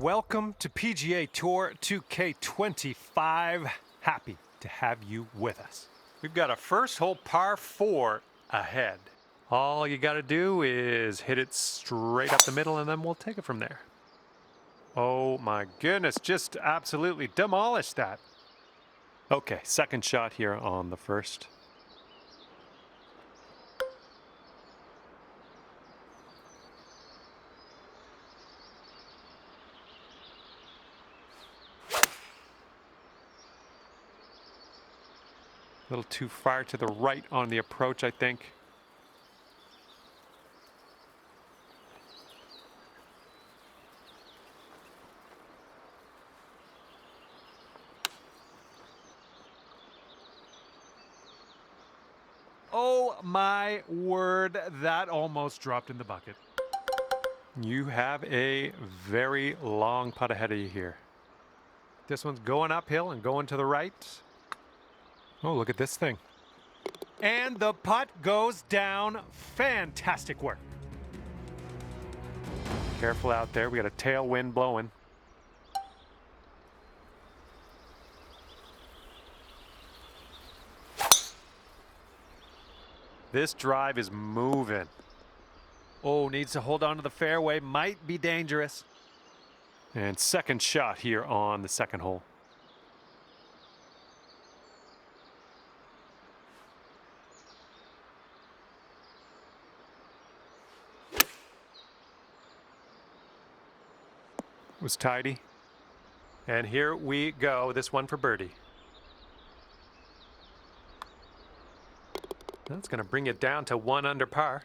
Welcome to PGA Tour 2K25. Happy to have you with us. We've got a first hole par 4 ahead. All you got to do is hit it straight up the middle and then we'll take it from there. Oh my goodness, just absolutely demolished that. Okay, second shot here on the first. A little too far to the right on the approach, I think. Oh my word, that almost dropped in the bucket. You have a very long putt ahead of you here. This one's going uphill and going to the right. Oh, look at this thing. And the putt goes down. Fantastic work. Careful out there. We got a tailwind blowing. This drive is moving. Oh, needs to hold on to the fairway. Might be dangerous. And second shot here on the second hole. Was tidy. And here we go. This one for birdie. That's going to bring it down to 1 under par.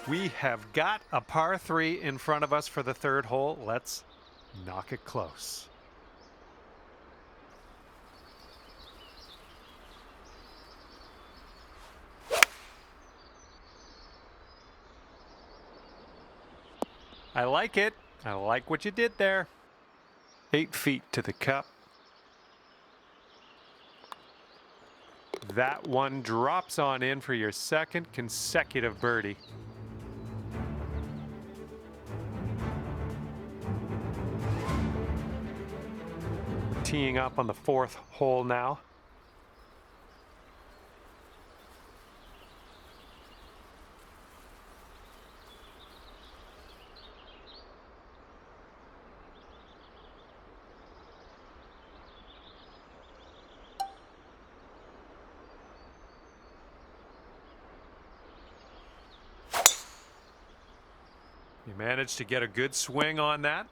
We have got a par 3 in front of us for the third hole. Let's knock it close. I like it. I like what you did there. 8 feet to the cup. That one drops on in for your second consecutive birdie. Teeing up on the fourth hole now. You managed to get a good swing on that.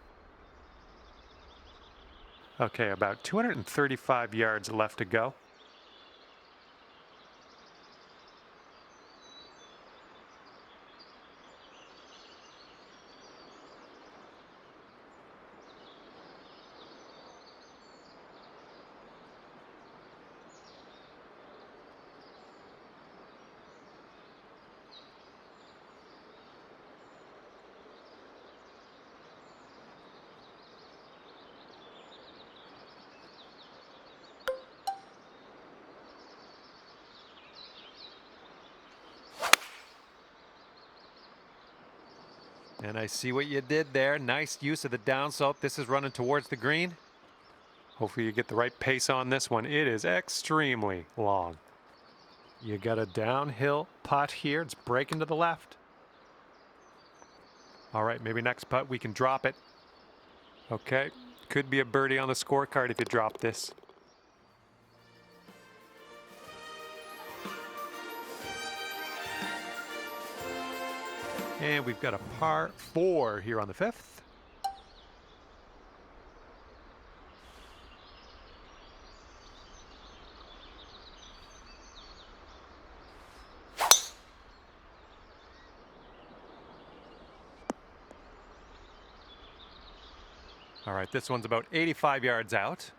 Okay, about 235 yards left to go. And I see what you did there. Nice use of the downslope. This is running towards the green. Hopefully you get the right pace on this one. It is extremely long. You got a downhill putt here. It's breaking to the left. All right, maybe next putt we can drop it. Okay, could be a birdie on the scorecard if you drop this. And we've got a par 4 here on the fifth. All right, this one's about 85 yards out.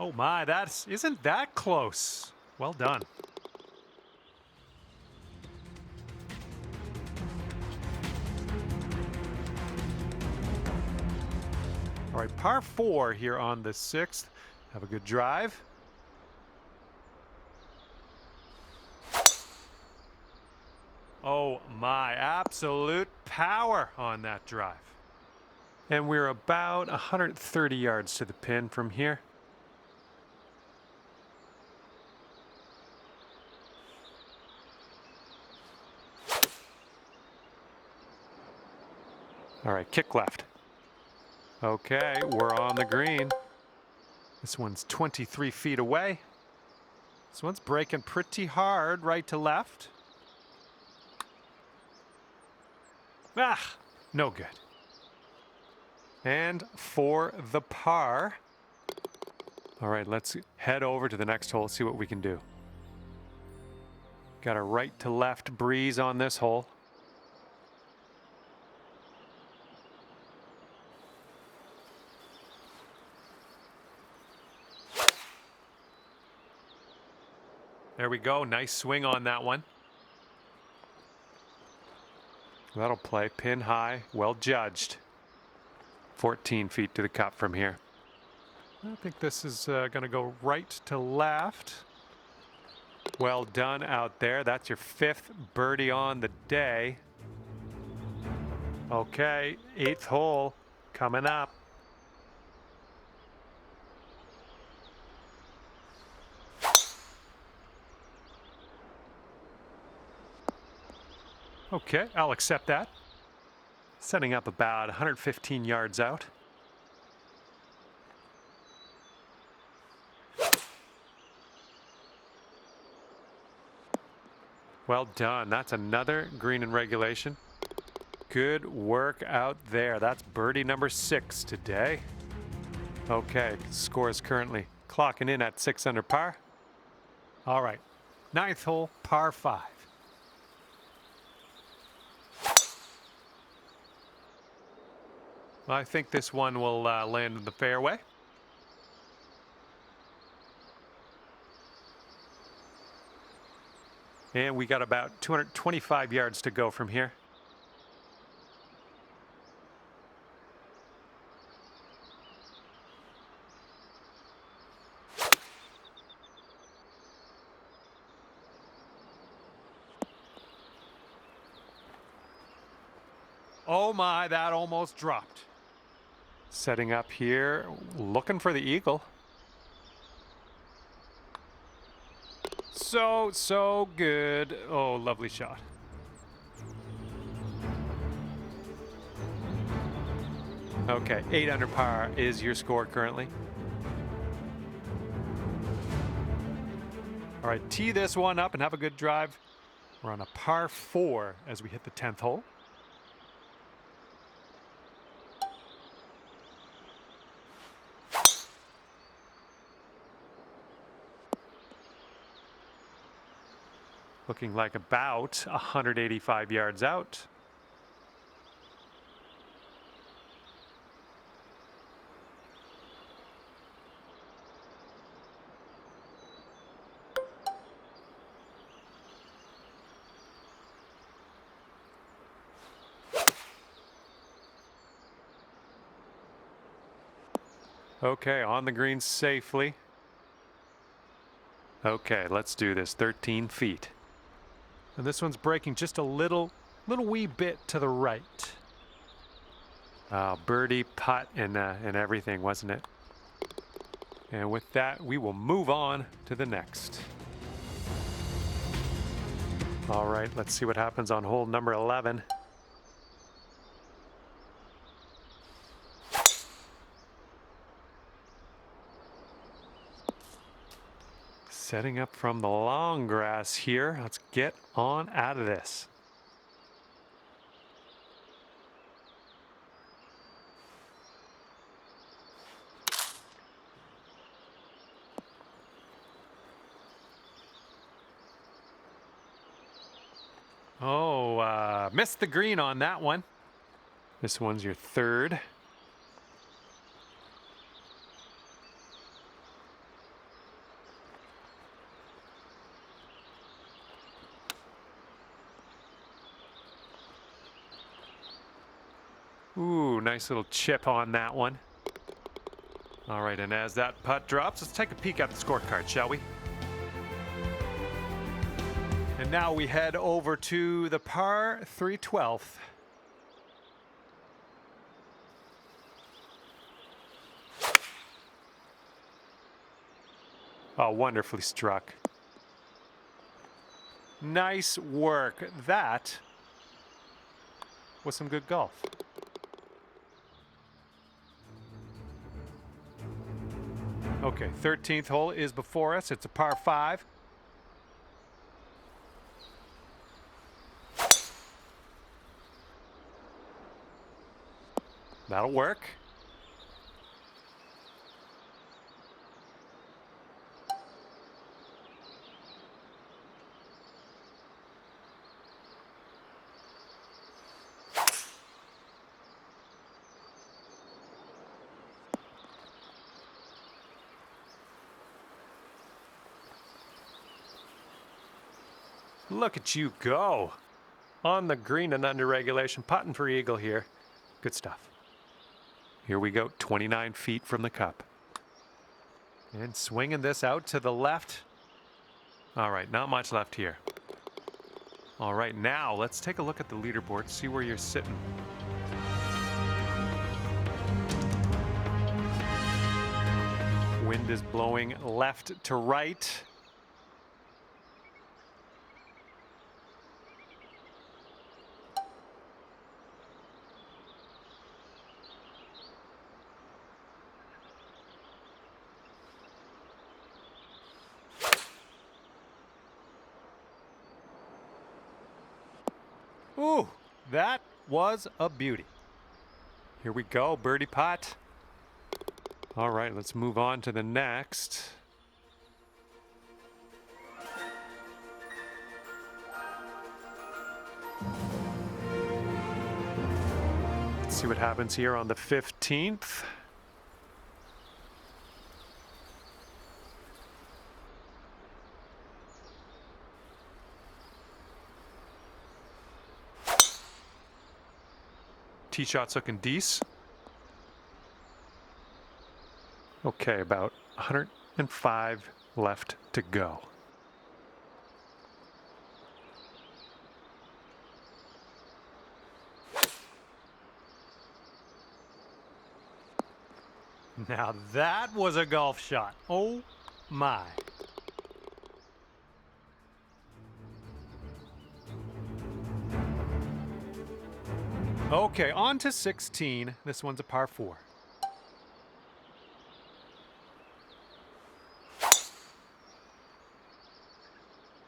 Oh my, isn't that close? Well done. right, par 4 here on the 6th. Have a good drive. Oh my, absolute power on that drive. And we're about 130 yards to the pin from here. All right, kick left. Okay, we're on the green. This one's 23 feet away. This one's breaking pretty hard right to left. Ah, no good. And for the par. All right, let's head over to the next hole, see what we can do. Got a right to left breeze on this hole. There we go. Nice swing on that one. That'll play pin high. Well judged. 14 feet to the cup from here. I think this is going to go right to left. Well done out there. That's your 5th birdie on the day. Okay, 8th hole coming up. Okay, I'll accept that. Setting up about 115 yards out. Well done. That's another green in regulation. Good work out there. That's birdie number 6 today. Okay, score is currently clocking in at 6 under par. All right, 9th hole, par 5. I think this one will land in the fairway. And we got about 225 yards to go from here. Oh my, that almost dropped. Setting up here, looking for the eagle. So good. Oh, lovely shot. Okay, 8 under par is your score currently. All right, tee this one up and have a good drive. We're on a par 4 as we hit the 10th hole. Looking like about 185 yards out. Okay, on the green safely. Okay, let's do this. 13 feet. And this one's breaking just a little wee bit to the right. Birdie, putt, and everything, wasn't it? And with that, we will move on to the next. All right, let's see what happens on hole number 11. Setting up from the long grass here. Let's get on out of this. Oh, missed the green on that one. This one's your 3rd. Ooh, nice little chip on that one. All right, and as that putt drops, let's take a peek at the scorecard, shall we? And now we head over to the par 3 12th. Oh, wonderfully struck. Nice work. That was some good golf. Okay, 13th hole is before us. It's a par 5. That'll work. Look at you go. On the green and under regulation, putting for eagle here. Good stuff. Here we go, 29 feet from the cup. And swinging this out to the left. All right, not much left here. All right, now let's take a look at the leaderboard, see where you're sitting. Wind is blowing left to right. Ooh, that was a beauty. Here we go, birdie putt. All right, let's move on to the next. Let's see what happens here on the 15th. Tee shot's looking decent. Okay, about 105 left to go. Now that was a golf shot. Oh my. Okay, on to 16. This one's a par 4.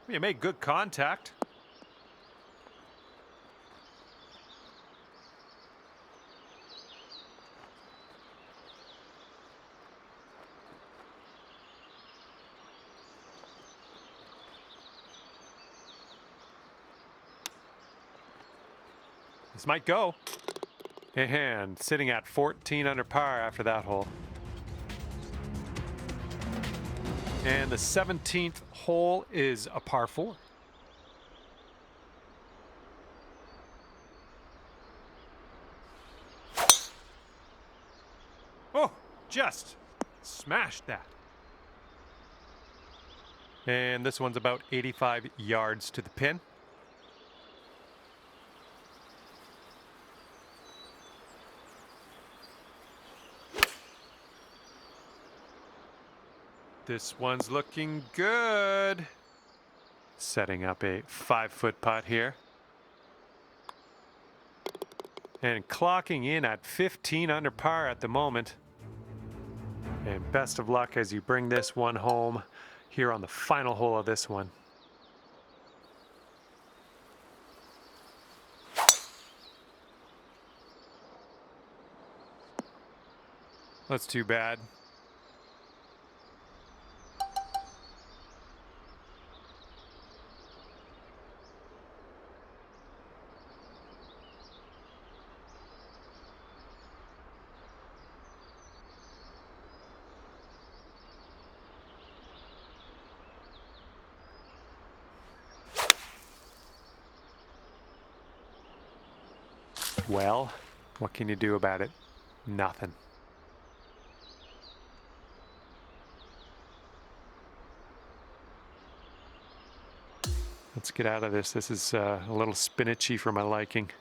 You made good contact. This might go. And sitting at 14 under par after that hole. And the 17th hole is a par 4. Oh, just smashed that. And this one's about 85 yards to the pin. This one's looking good. Setting up a 5-foot putt here. And clocking in at 15 under par at the moment. And best of luck as you bring this one home here on the final hole of this one. That's too bad. Well, what can you do about it? Nothing. Let's get out of this. This is a little spinachy for my liking.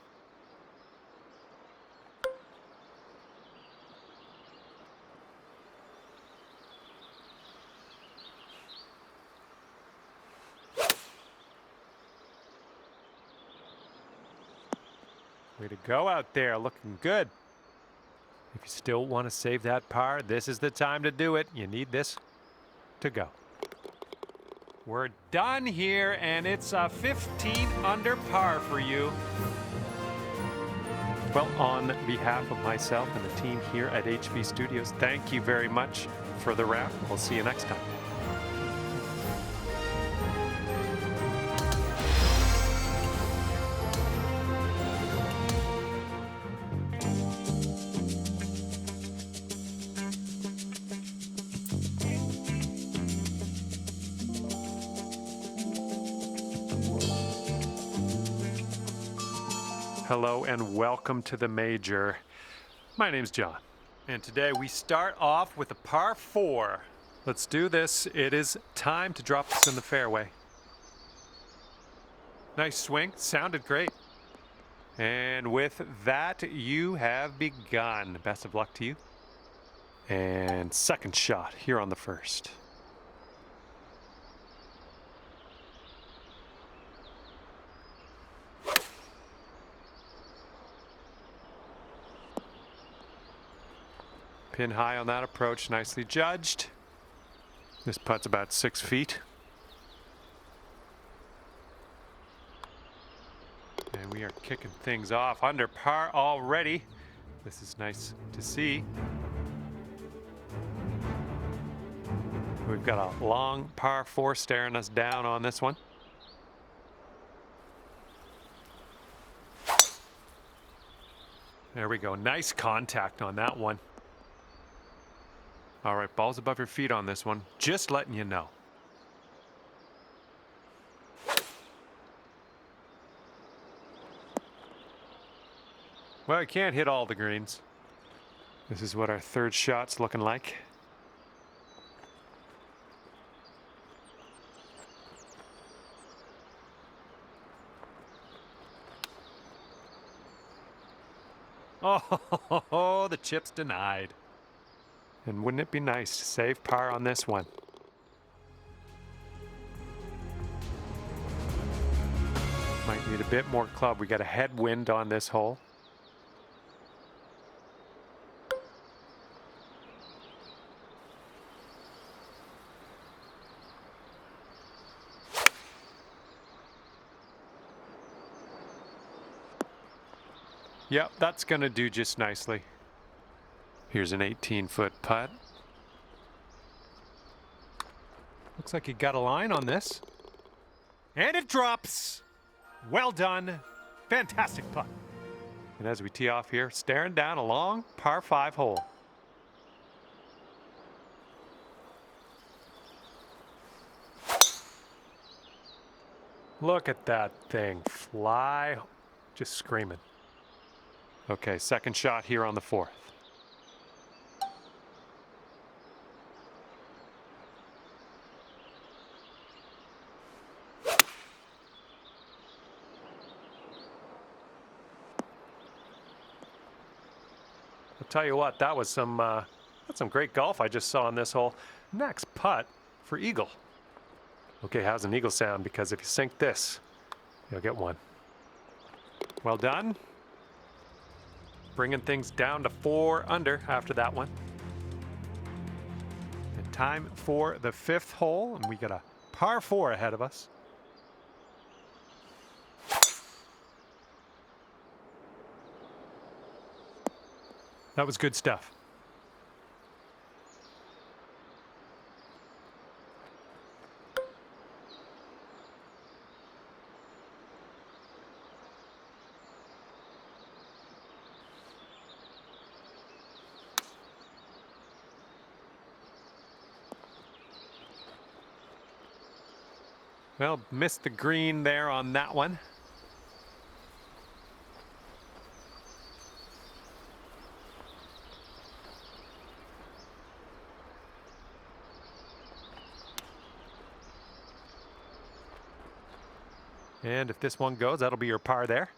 Way to go out there, looking good. If you still want to save that par, this is the time to do it. You need this to go. We're done here, and it's a 15 under par for you. Well, on behalf of myself and the team here at HV Studios, thank you very much for the round. We'll see you next time. Hello and welcome to the Major. My name's John, and today we start off with a par 4. Let's do this. It is time to drop this in the fairway. Nice swing, sounded great. And with that, you have begun. Best of luck to you. And second shot here on the first. Pin high on that approach, nicely judged. This putt's about 6 feet. And we are kicking things off under par already. This is nice to see. We've got a long par 4 staring us down on this one. There we go, nice contact on that one. All right, balls above your feet on this one. Just letting you know. Well, I can't hit all the greens. This is what our third shot's looking like. Oh, the chip's denied. And wouldn't it be nice to save par on this one? Might need a bit more club. We got a headwind on this hole. Yep, that's gonna do just nicely. Here's an 18-foot putt. Looks like you got a line on this. And it drops. Well done. Fantastic putt. And as we tee off here, staring down a long par 5 hole. Look at that thing fly. Just screaming. Okay, second shot here on the 4th. I'll tell you what, that was some great golf I just saw on this hole. Next putt for eagle. Okay, how's an eagle sound? Because if you sink this, you'll get one. Well done. Bringing things down to 4 under after that one. And time for the 5th hole, and we got a par 4 ahead of us. That was good stuff. Well, missed the green there on that one. And if this one goes, that'll be your par there.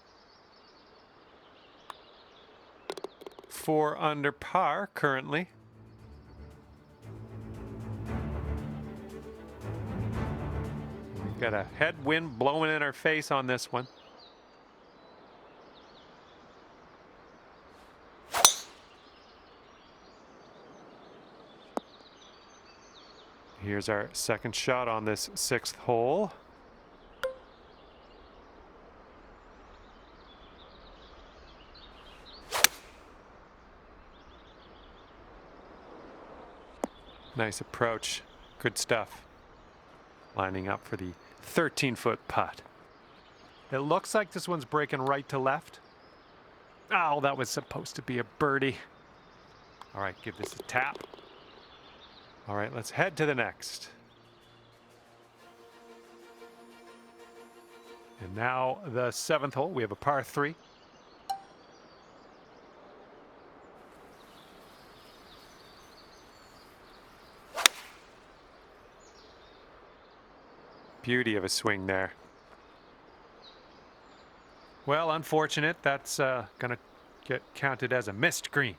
4 under par currently. We've got a headwind blowing in our face on this one. Here's our second shot on this 6th hole. Nice approach. Good stuff. Lining up for the 13-foot putt. It looks like this one's breaking right to left. Oh, that was supposed to be a birdie. All right, give this a tap. All right, let's head to the next. And now the 7th hole. We have a par 3. Beauty of a swing there. Well, unfortunate. That's going to get counted as a missed green.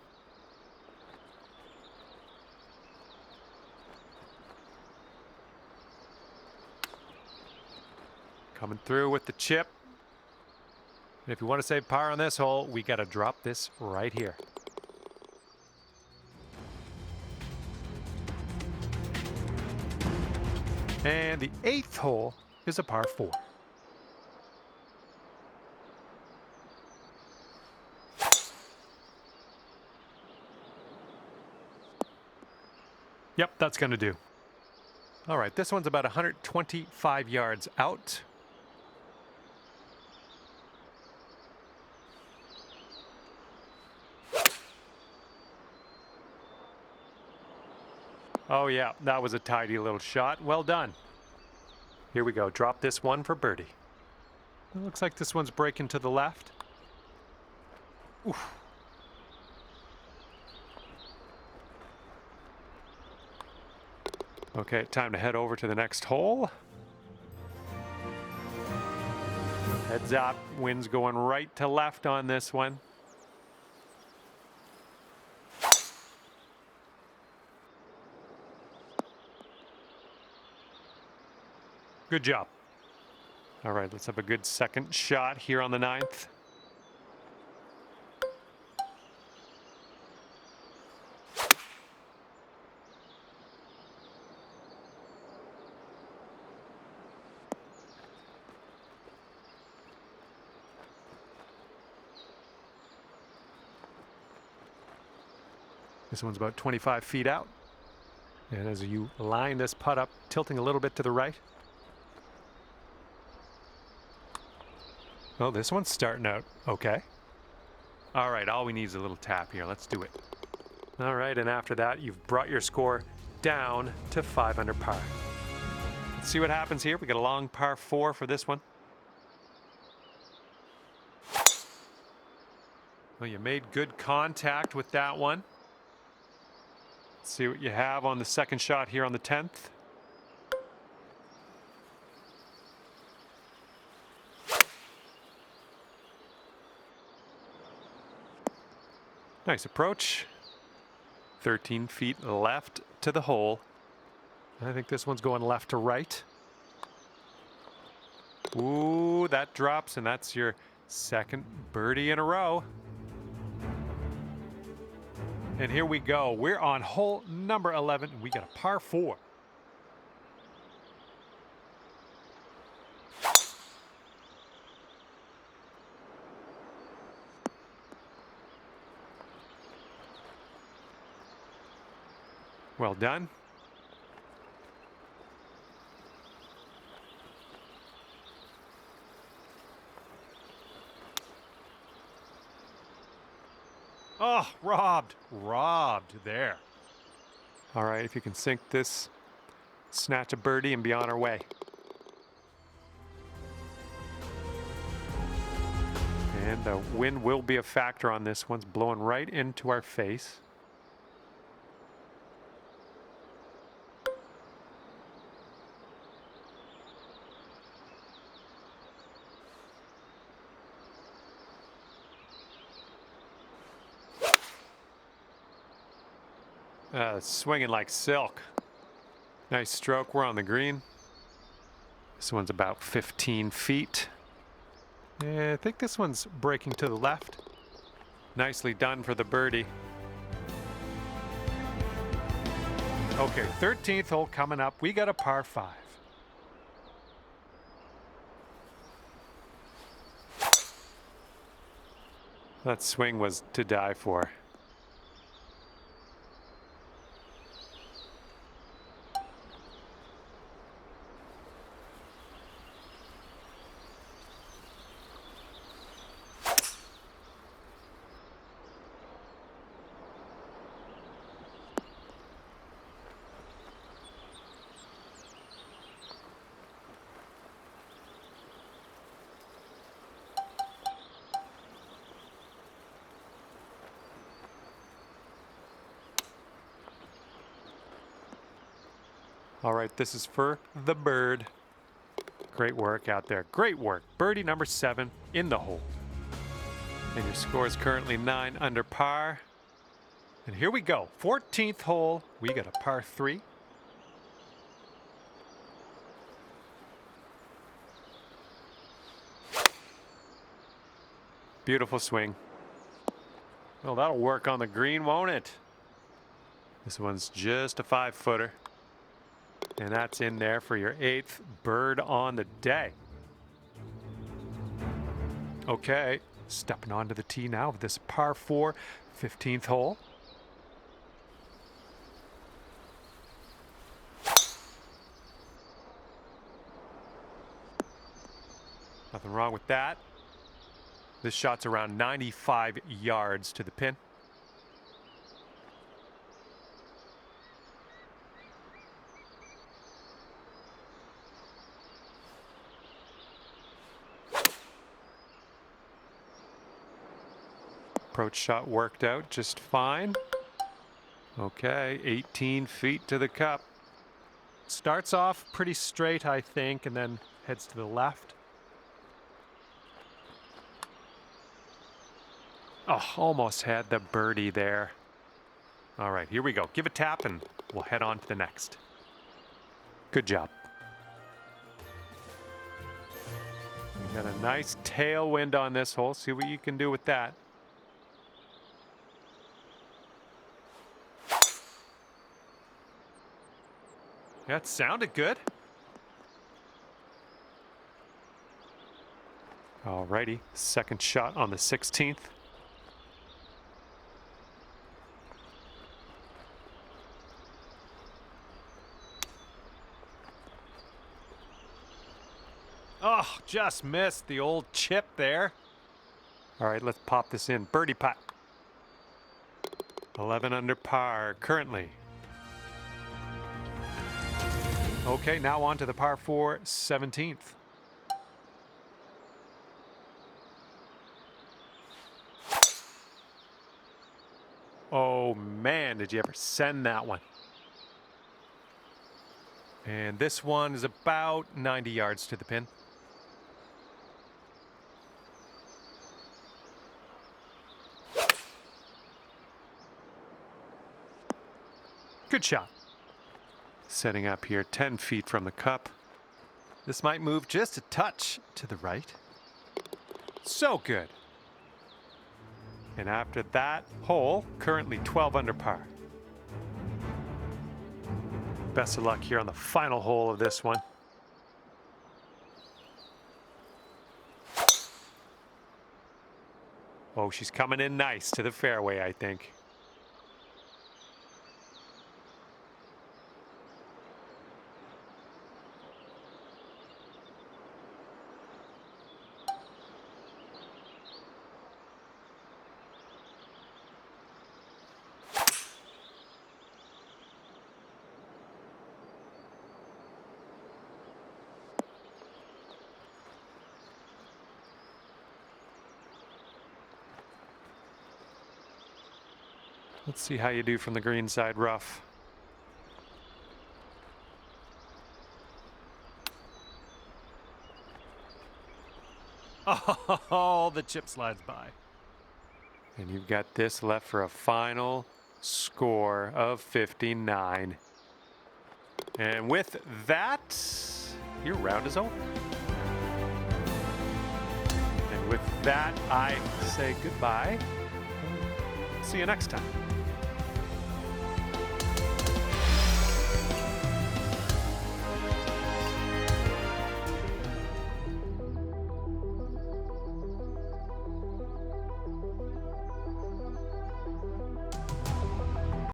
Coming through with the chip. And if you want to save par on this hole, we got to drop this right here. And the 8th hole is a par 4. Yep, that's going to do. All right, this one's about 125 yards out. Oh yeah, that was a tidy little shot. Well done. Here we go. Drop this one for birdie. It looks like this one's breaking to the left. Oof. Okay, time to head over to the next hole. Heads up. Wind's going right to left on this one. Good job. All right, let's have a good second shot here on the 9th. This one's about 25 feet out. And as you line this putt up, tilting a little bit to the right. Oh, this one's starting out okay. All right, all we need is a little tap here. Let's do it. All right, and after that, you've brought your score down to 5 under par. Let's see what happens here. We got a long par 4 for this one. Well, you made good contact with that one. Let's see what you have on the second shot here on the 10th. Nice approach. 13 feet left to the hole. I think this one's going left to right. Ooh, that drops, and that's your second birdie in a row. And here we go. We're on hole number 11, and we got a par 4. Well done. Oh, robbed there. All right, if you can sink this, snatch a birdie and be on our way. And the wind will be a factor on this. One's blowing right into our face. Swinging like silk. Nice stroke. We're on the green. This one's about 15 feet. Yeah, I think this one's breaking to the left. Nicely done for the birdie. Okay, 13th hole coming up. We got a par 5. That swing was to die for. All right, this is for the bird. Great work out there. Great work. Birdie number 7 in the hole. And your score is currently 9 under par. And here we go. 14th hole. We got a par 3. Beautiful swing. Well, that'll work on the green, won't it? This one's just a 5-footer. And that's in there for your 8th bird on the day. Okay, stepping onto the tee now of this par 4, 15th hole. Nothing wrong with that. This shot's around 95 yards to the pin. Approach shot worked out just fine. Okay, 18 feet to the cup. Starts off pretty straight, I think, and then heads to the left. Oh, almost had the birdie there. All right, here we go. Give a tap and we'll head on to the next. Good job. You got a nice tailwind on this hole. See what you can do with that. Yeah, it sounded good. Alrighty, second shot on the 16th. Oh, just missed the old chip there. All right, let's pop this in. Birdie putt. 11 under par currently. Okay, now on to the par 4, 17th. Oh man, did you ever send that one? And this one is about 90 yards to the pin. Good shot. Setting up here 10 feet from the cup. This might move just a touch to the right. So good. And after that hole, currently 12 under par. Best of luck here on the final hole of this one. Oh, she's coming in nice to the fairway, I think. Let's see how you do from the green side rough. Oh, the chip slides by. And you've got this left for a final score of 59. And with that, your round is over. And with that, I say goodbye. See you next time.